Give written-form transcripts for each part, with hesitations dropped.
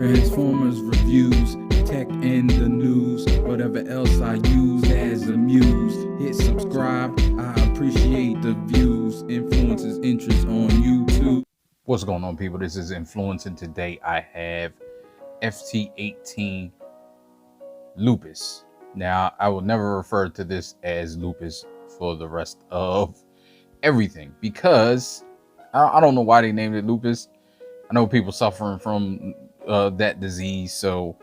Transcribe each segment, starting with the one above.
Transformers reviews, tech and the news, whatever else I use as a muse. Hit subscribe, I appreciate the views. Influences interest on YouTube. What's going on, people? This is Inflewence, and today I have FT-18 Lupus. Now, I will never refer to this as Lupus for the rest of everything because I don't know why they named it Lupus. I know people suffering from that disease, so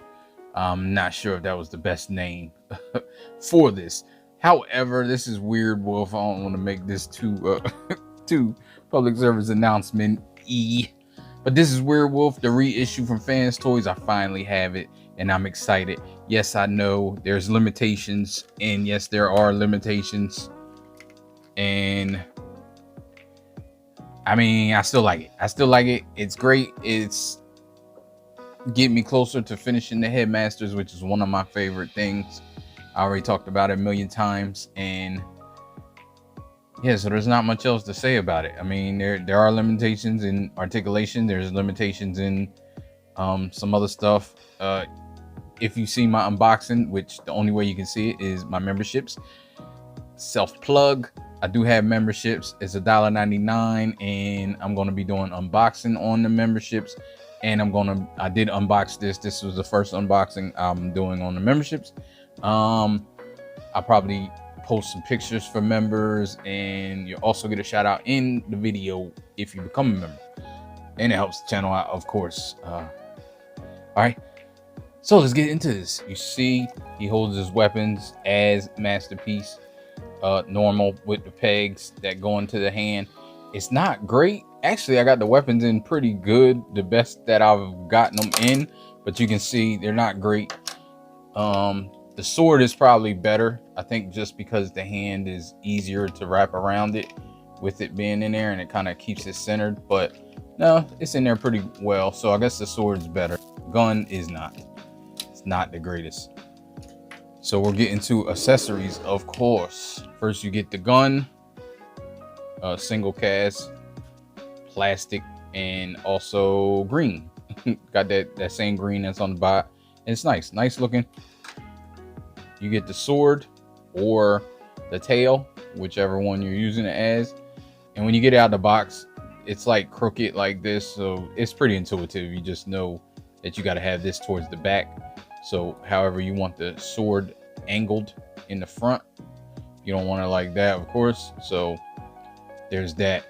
I'm not sure if that was the best name for this. However, this is WeirdWolf. I don't want to make this too public service announcement but this is WeirdWolf, the reissue from FansToys. I finally have it and I'm excited. Yes, I know there's limitations, and yes, there are limitations, and I mean, I still like it. It's great. It's getting me closer to finishing the Headmasters, which is one of my favorite things. I already talked about it a million times, and yeah, so there's not much else to say about it. I mean, there are limitations in articulation. There's limitations in some other stuff. If you see my unboxing, which the only way you can see it is my memberships. Self-plug. I do have memberships. It's $1.99, and I'm going to be doing unboxing on the memberships. And I did unbox this. This was the first unboxing I'm doing on the memberships. I'll probably post some pictures for members, and you'll also get a shout out in the video if you become a member, and it helps the channel out, of course. All right, so let's get into this. You see, he holds his weapons as Masterpiece, normal, with the pegs that go into the hand. It's not great. Actually, I got the weapons in pretty good, the best that I've gotten them in, but you can see they're not great. The sword is probably better, I think, just because the hand is easier to wrap around it with it being in there, and it kind of keeps it centered. But no, it's in there pretty well, so I guess the sword's better. Gun is not. It's not the greatest. So we're getting to accessories, of course. First, you get the gun, single cast, plastic, and also green. Got that same green that's on the bot. It's nice looking. You get the sword or the tail, whichever one you're using it as. And when you get it out of the box, it's like crooked like this, so it's pretty intuitive. You just know that you got to have this towards the back. So however you want the sword angled in the front, you don't want it like that, of course. So there's that.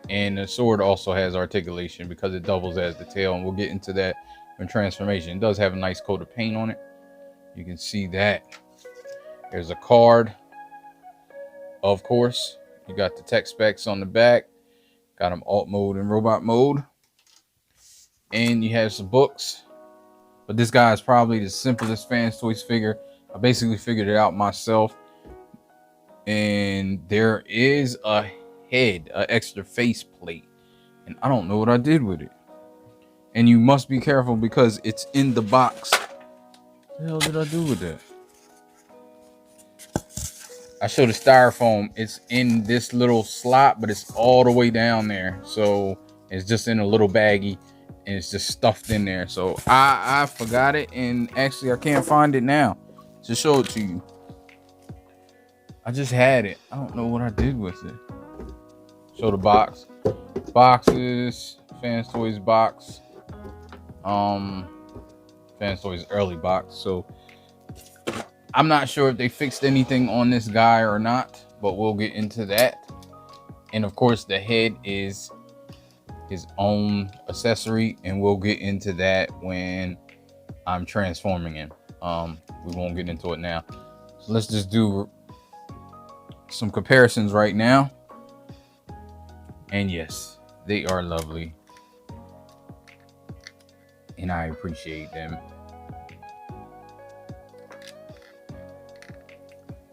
And the sword also has articulation because it doubles as the tail, and we'll get into that in transformation. It does have a nice coat of paint on it. You can see that. There's a card, of course. You got the tech specs on the back. Got them alt mode and robot mode. And you have some books. But this guy is probably the simplest FansToys figure. I basically figured it out myself. And there is a head, an extra face plate. And I don't know what I did with it. And you must be careful because it's in the box. What the hell did I do with that? I showed the styrofoam. It's in this little slot, but it's all the way down there. So it's just in a little baggie, and it's just stuffed in there. So I forgot it, and actually I can't find it now to show it to you. I just had it. I don't know what I did with it. Show the box. Boxes. FansToys box. FansToys early box. So I'm not sure if they fixed anything on this guy or not, but we'll get into that. And of course, the head is his own accessory, and we'll get into that when I'm transforming him. We won't get into it now. So let's just do some comparisons right now. And yes, they are lovely, and I appreciate them.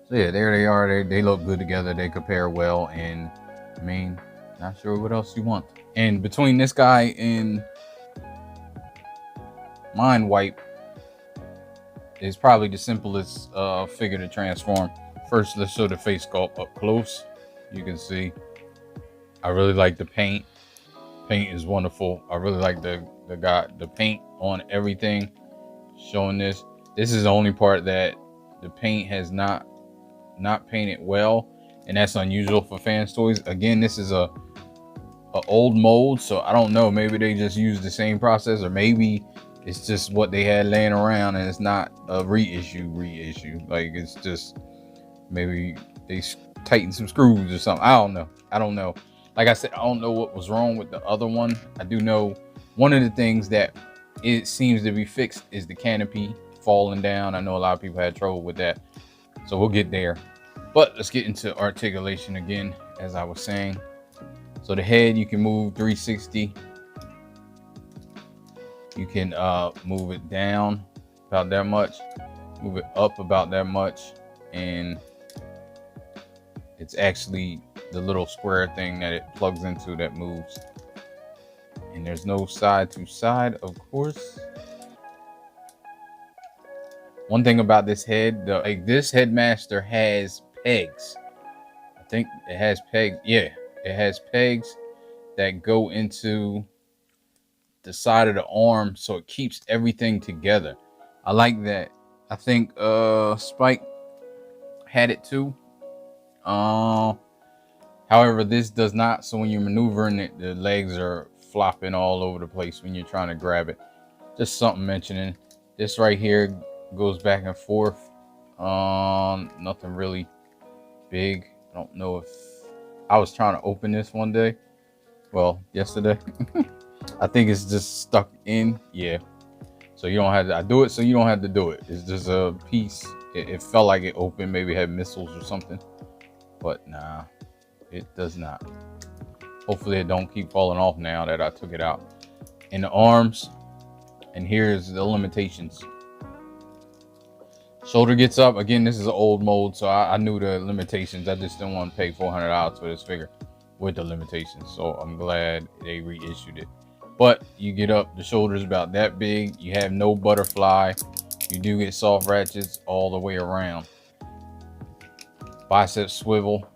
So yeah, there they are. They look good together. They compare well, and I mean, not sure what else you want. And between this guy and Mind Wipe is probably the simplest figure to transform. First, let's show the face sculpt up close. You can see I really like the paint. paint is wonderful. I really like the paint on everything. Showing this is the only part that the paint has not painted well, and that's unusual for FansToys. Again, this is a old mold, so I don't know, maybe they just used the same process, or maybe it's just what they had laying around and it's not a reissue. Like, it's just maybe they tightened some screws or something. I don't know. Like I said, I don't know what was wrong with the other one. I do know one of the things that it seems to be fixed is the canopy falling down. I know a lot of people had trouble with that, so we'll get there. But let's get into articulation again, as I was saying. So the head, you can move 360. You can move it down about that much, move it up about that much, and it's actually the little square thing that it plugs into that moves. And there's no side to side, of course. One thing about this head, like, this headmaster has pegs. I think it has pegs. Yeah, it has pegs that go into the side of the arm, so it keeps everything together. I like that. I think Spike had it too. However, this does not. So when you're maneuvering it, the legs are flopping all over the place when you're trying to grab it. Just something mentioning. This right here goes back and forth. Nothing really big. I don't know if I was trying to open this one day. Well, yesterday. I think it's just stuck in. Yeah. So you don't have to. I do it so you don't have to do it. It's just a piece. It felt like it opened. Maybe it had missiles or something. But nah, it does not. Hopefully it don't keep falling off now that I took it out. In the arms, and here's the limitations. Shoulder gets up. Again, this is an old mold, so I knew the limitations. I just didn't want to pay $400 for this figure with the limitations. So I'm glad they reissued it. But you get up, the shoulder's about that big. You have no butterfly. You do get soft ratchets all the way around. Bicep swivel.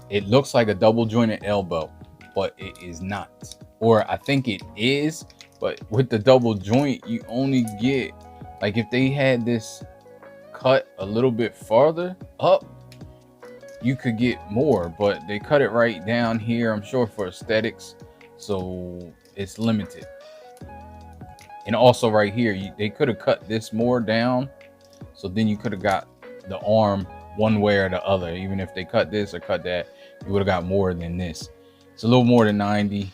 It looks like a double jointed elbow, but it is not. Or I think it is, but with the double joint, you only get, like, if they had this cut a little bit farther up, you could get more, but they cut it right down here, I'm sure for aesthetics, so it's limited. And also right here, they could have cut this more down, so then you could have got the arm one way or the other. Even if they cut this or cut that, you would have got more than this. It's a little more than 90,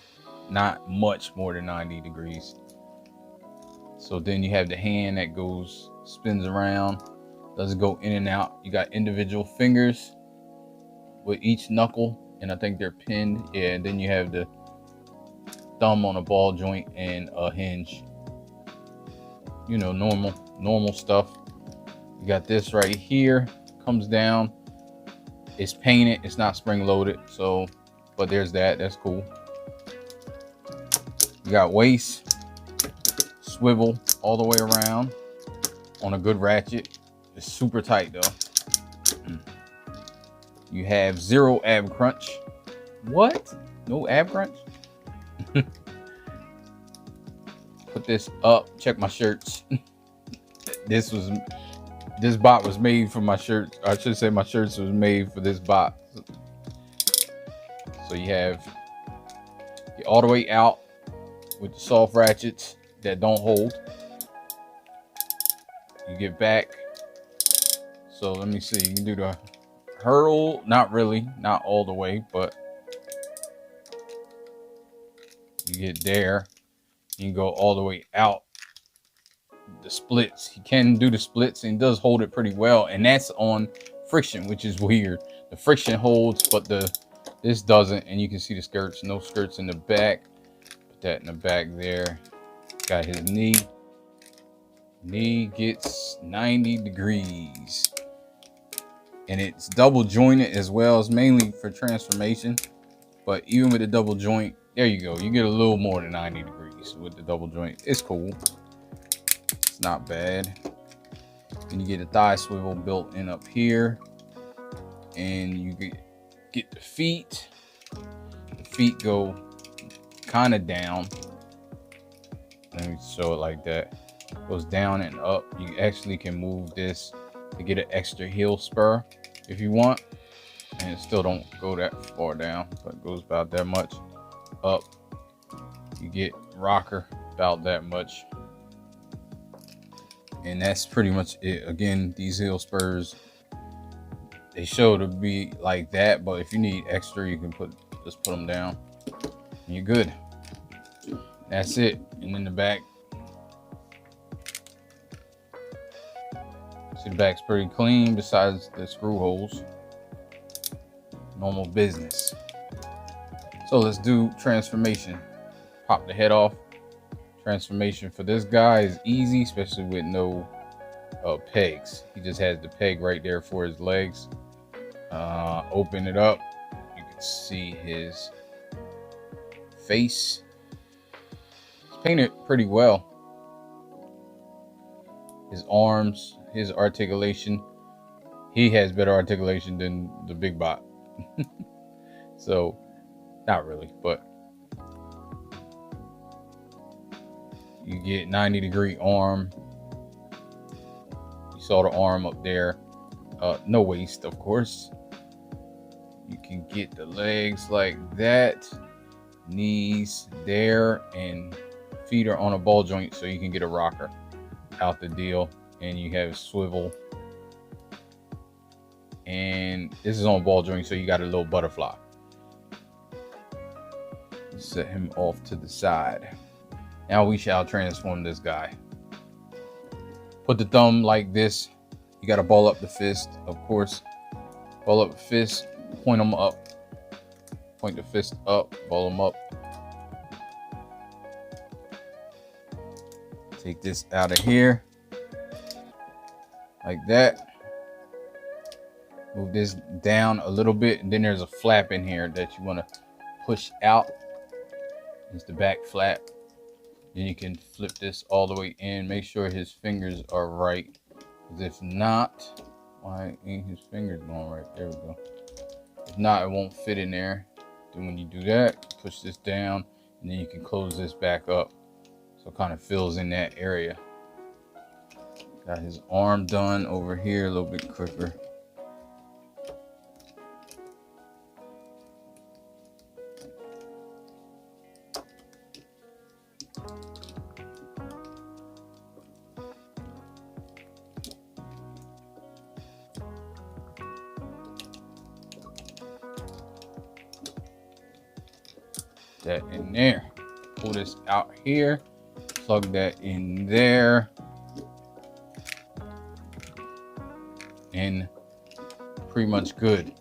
not much more than 90 degrees. So then you have the hand that goes, spins around, does go in and out. You got individual fingers with each knuckle, and I think they're pinned. Yeah, and then you have the thumb on a ball joint and a hinge. You know, normal stuff. You got this right here, comes down. It's painted, it's not spring loaded, so, but there's that, that's cool. You got waist, swivel all the way around on a good ratchet. It's super tight though. You have 0 ab crunch. What? No ab crunch? Put this up, check my shirts. This bot was made for my shirts. I should say my shirts was made for this bot. So you have all the way out with the soft ratchets that don't hold. You get back. So let me see. You can do the hurl. Not really. Not all the way, but you get there. You can go all the way out. The splits, he can do the splits and does hold it pretty well, and that's on friction, which is weird. The friction holds, but this doesn't. And you can see the skirts, no skirts in the back. Put that in the back there. Got his knee gets 90 degrees, and it's double jointed as well. It's mainly for transformation, but even with the double joint, there you go, you get a little more than 90 degrees with the double joint. It's cool. It's not bad. Then you get a thigh swivel built in up here, and you get the feet. The feet go kind of down. Let me show it like that. Goes down and up. You actually can move this to get an extra heel spur if you want, and it still don't go that far down, but it goes about that much up. You get rocker about that much, and that's pretty much it. Again, these heel spurs, they show to be like that, but if you need extra, you can just put them down and you're good. That's it. And in the back, see, the back's pretty clean besides the screw holes. Normal business. So let's do transformation. Pop the head off. Transformation for this guy is easy, especially with no pegs. He just has the peg right there for his legs. Open it up. You can see his face. It's painted pretty well. His arms, his articulation. He has better articulation than the big bot. So, not really, but you get 90-degree arm. You saw the arm up there. No waist, of course. You can get the legs like that, knees there, and feet are on a ball joint, so you can get a rocker out the deal. And you have swivel, and this is on a ball joint, so you got a little butterfly. Set him off to the side. Now we shall transform this guy. Put the thumb like this. You got to ball up the fist, of course. Ball up the fist, point them up. Point the fist up, ball them up. Take this out of here. Like that. Move this down a little bit, and then there's a flap in here that you want to push out. It's the back flap. Then you can flip this all the way in. Make sure his fingers are right. Because if not, why ain't his fingers going right? There we go. If not, it won't fit in there. Then when you do that, push this down, and then you can close this back up. So it kind of fills in that area. Got his arm done over here a little bit quicker. That in there. Pull this out here. Plug that in there. And pretty much good.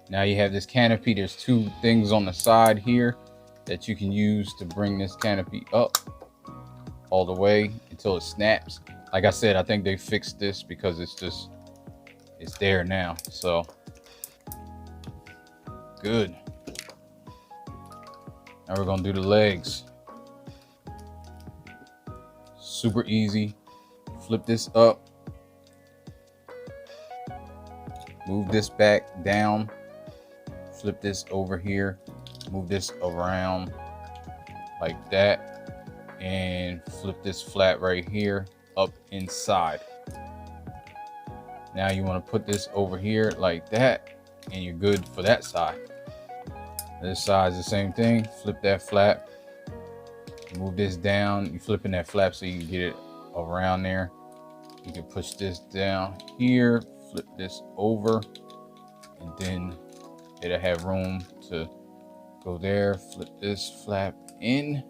Now you have this canopy. There's two things on the side here that you can use to bring this canopy up all the way until it snaps. Like I said, I think they fixed this because it's there now. So good. Now we're gonna do the legs. Super easy. Flip this up. Move this back down. Flip this over here. Move this around like that. And flip this flat right here up inside. Now you want to put this over here like that, and you're good for that side. This side is the same thing. Flip that flap. Move this down. You're flipping that flap so you can get it around there. You can push this down here. Flip this over. And then it'll have room to go there. Flip this flap in.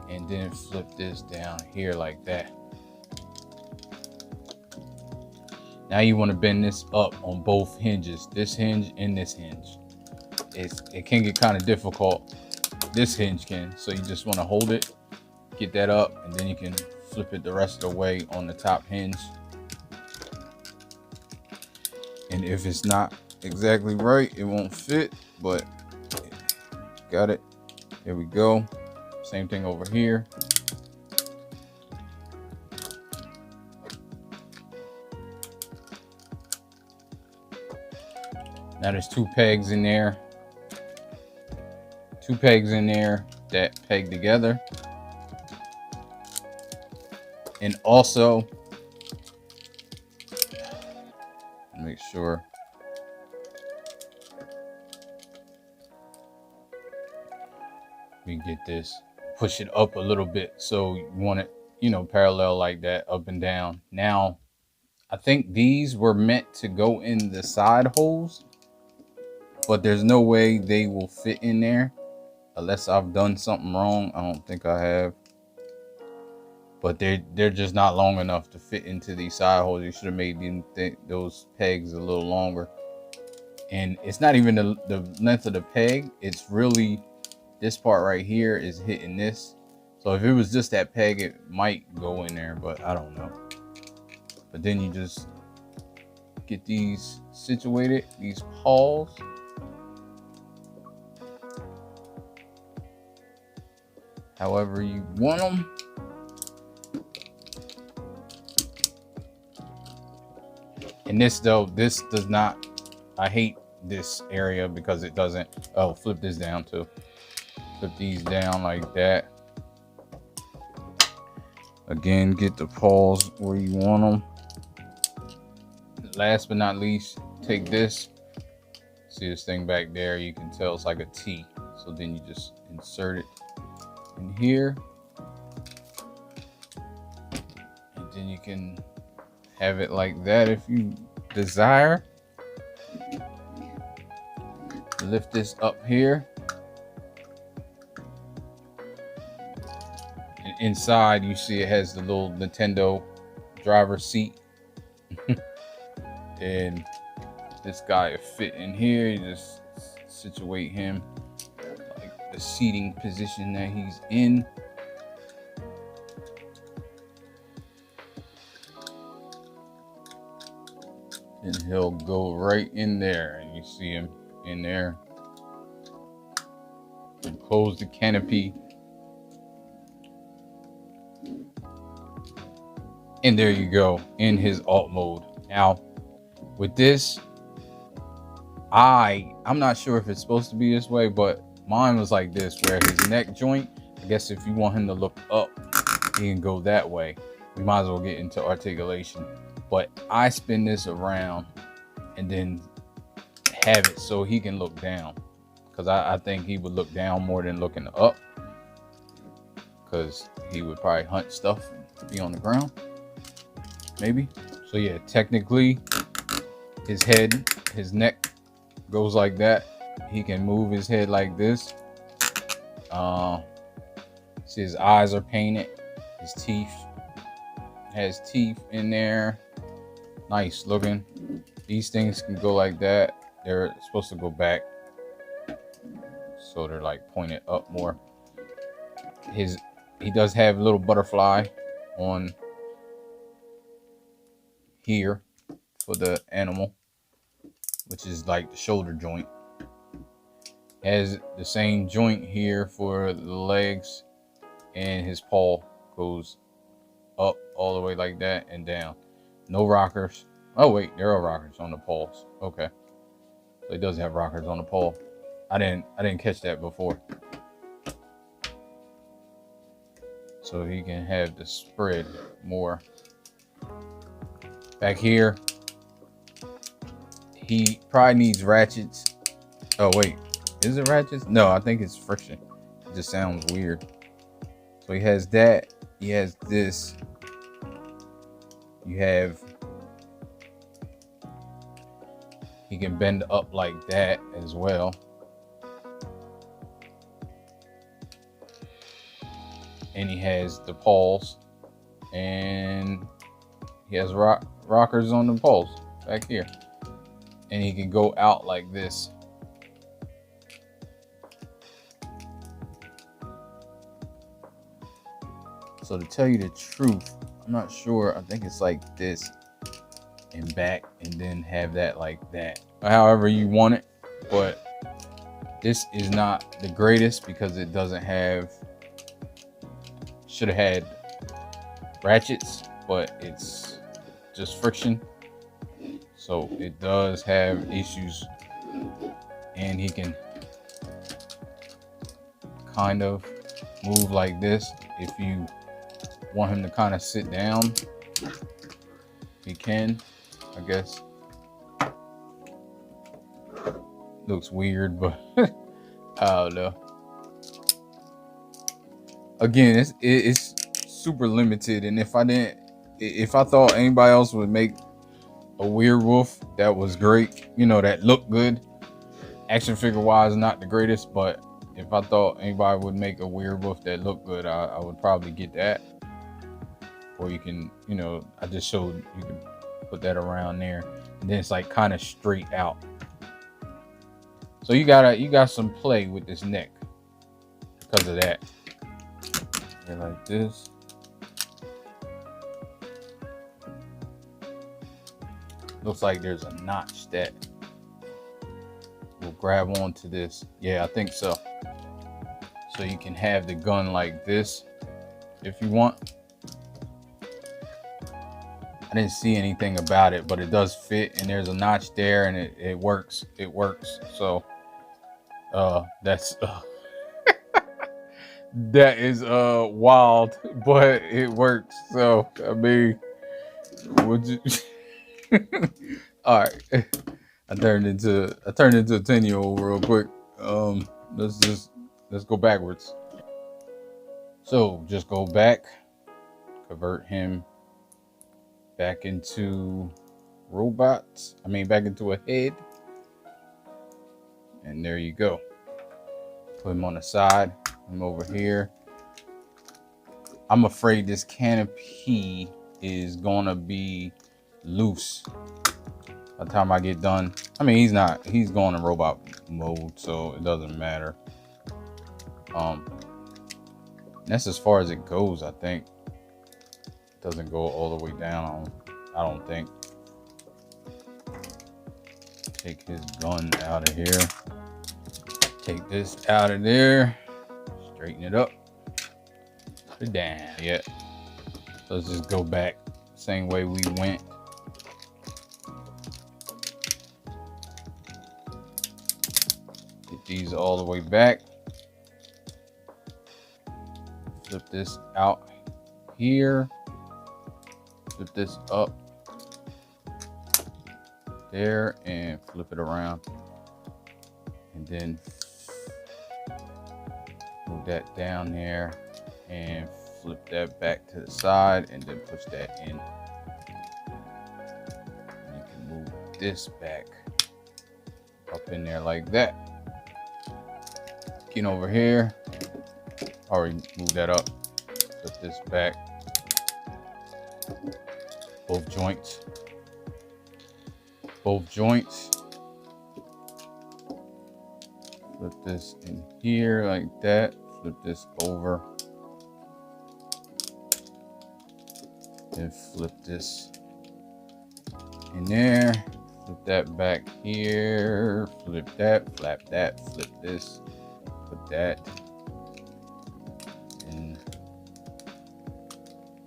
And then flip this down here like that. Now you want to bend this up on both hinges. This hinge and this hinge. It can get kind of difficult. This hinge can, so you just want to hold it, get that up, and then you can flip it the rest of the way on the top hinge. And if it's not exactly right, it won't fit, but got it. Here we go. Same thing over here. Now there's two pegs in there. 2 pegs in there that peg together. And also, make sure we get this, push it up a little bit. So you want it, you know, parallel like that, up and down. Now, I think these were meant to go in the side holes, but there's no way they will fit in there unless I've done something wrong. I don't think I have. But they're just not long enough to fit into these side holes. You should have made those pegs a little longer. And it's not even the length of the peg. It's really this part right here is hitting this. So if it was just that peg, it might go in there, but I don't know. But then you just get these situated, these pawls. However you want them. And this though, this does not, I hate this area because it doesn't, oh, flip this down too. Flip these down like that. Again, get the pawls where you want them. Last but not least, take this. See this thing back there? You can tell it's like a T. So then you just insert it in here. And then you can have it like that if you desire. Lift this up here. And inside you see it has the little Nintendo driver seat. And this guy will fit in here. You just situate him like the seating position that he's in. And he'll go right in there, and you see him in there. And close the canopy. And there you go, in his alt mode. Now, with this, I'm not sure if it's supposed to be this way, but mine was like this, where his neck joint, I guess if you want him to look up, he can go that way. We might as well get into articulation. But I spin this around and then have it so he can look down. Because I think he would look down more than looking up. Because he would probably hunt stuff and be on the ground. Maybe. So yeah, technically, his head, his neck goes like that. He can move his head like this. See, his eyes are painted. His teeth has teeth in there. Nice looking. These things can go like that. They're supposed to go back, so they're like pointed up more. He does have a little butterfly on here for the animal, which is like the shoulder joint. Has the same joint here for the legs, and his paw goes up all the way like that and down. No rockers. Oh wait, there are rockers on the paws. Okay, so he does have rockers on the paw. I didn't catch that before. So he can have the spread more. Back here, he probably needs ratchets. Oh wait, is it ratchets? No, I think it's friction. It just sounds weird. So he has that. He has this. You have, he can bend up like that as well. And he has the paws, and he has rockers on the paws back here. And he can go out like this. So to tell you the truth, I'm not sure. I think it's like this and back, and then have that like that. However you want it, but this is not the greatest because it doesn't have, should have had ratchets, but it's just friction. So it does have issues, and he can kind of move like this. If you want him to kind of sit down, he can, I guess. Looks weird, but I don't know. Again, it's super limited, and if I thought anybody else would make a WeirdWolf that was great, you know, that looked good, action figure wise, not the greatest, but if I thought anybody would make a WeirdWolf that looked good, I would probably get that. Or you can, you know, I just showed you can put that around there, and then it's like kind of straight out. So you got some play with this neck because of that. Yeah, like this. Looks like there's a notch that will grab onto this. Yeah, I think so. So you can have the gun like this if you want. I didn't see anything about it, but it does fit, and there's a notch there, and it works. It works. So that's that is wild, but it works. So I mean, would you all right. I turned into a 10-year-old real quick. Let's go backwards. So just go back, convert him back into robots. I mean, back into a head. And there you go. Put him on the side. I'm over here. I'm afraid this canopy is gonna be loose by the time I get done. I mean, he's going in robot mode, so it doesn't matter. That's as far as it goes, I think. It doesn't go all the way down, I don't think. Take his gun out of here. Take this out of there. Straighten it up. Put it down. Yeah. So let's just go back same way we went. Get these all the way back. Flip this out here. Flip this up there and flip it around. And then move that down there and flip that back to the side and then push that in. And you can move this back up in there like that. Get over here. Already moved that up. Flip this back. Both joints. Both joints. Flip this in here like that. Flip this over. Then flip this in there. Flip that back here. Flip that. Flap that. Flip this. Put that. And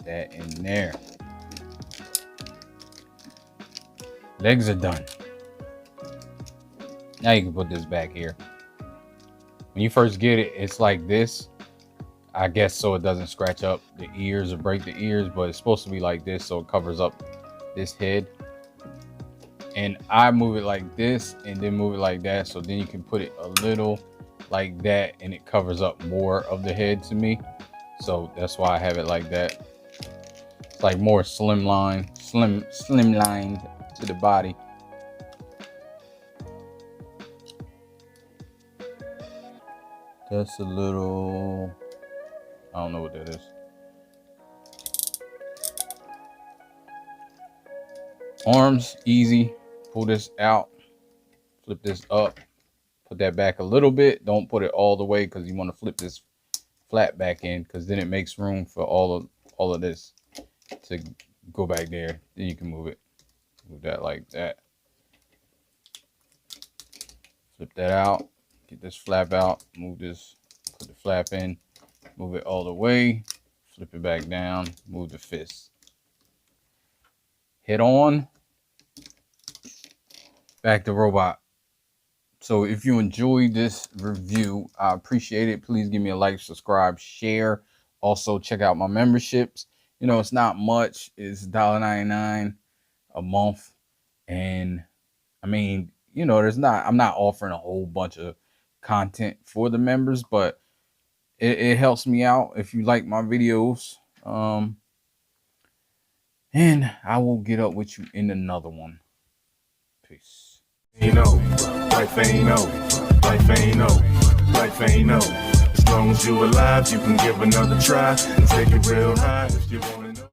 that in there. Legs are done. Now you can put this back here. When you first get it, it's like this. I guess so it doesn't scratch up the ears or break the ears, but it's supposed to be like this so it covers up this head. And I move it like this and then move it like that, so then you can put it a little like that and it covers up more of the head to me. So that's why I have it like that. It's like more slimline to the body. That's a little, I don't know what that is. Arms, easy. Pull this out, flip this up, put that back a little bit. Don't put it all the way because you want to flip this flat back in, because then it makes room for all of this to go back there. Then you can move it. Move that like that. Flip that out. Get this flap out. Move this. Put the flap in. Move it all the way. Flip it back down. Move the fist. Hit on. Back to robot So if you enjoyed this review, I appreciate it. Please give me a like, subscribe, share. Also check out my memberships. You know, it's not much. It's $1.99 a month. And I mean, you know, I'm not offering a whole bunch of content for the members, but it helps me out if you like my videos. And I will get up with you in another one. Peace. Life ain't no. As long as you alive, you can give another try and take it real high if you want.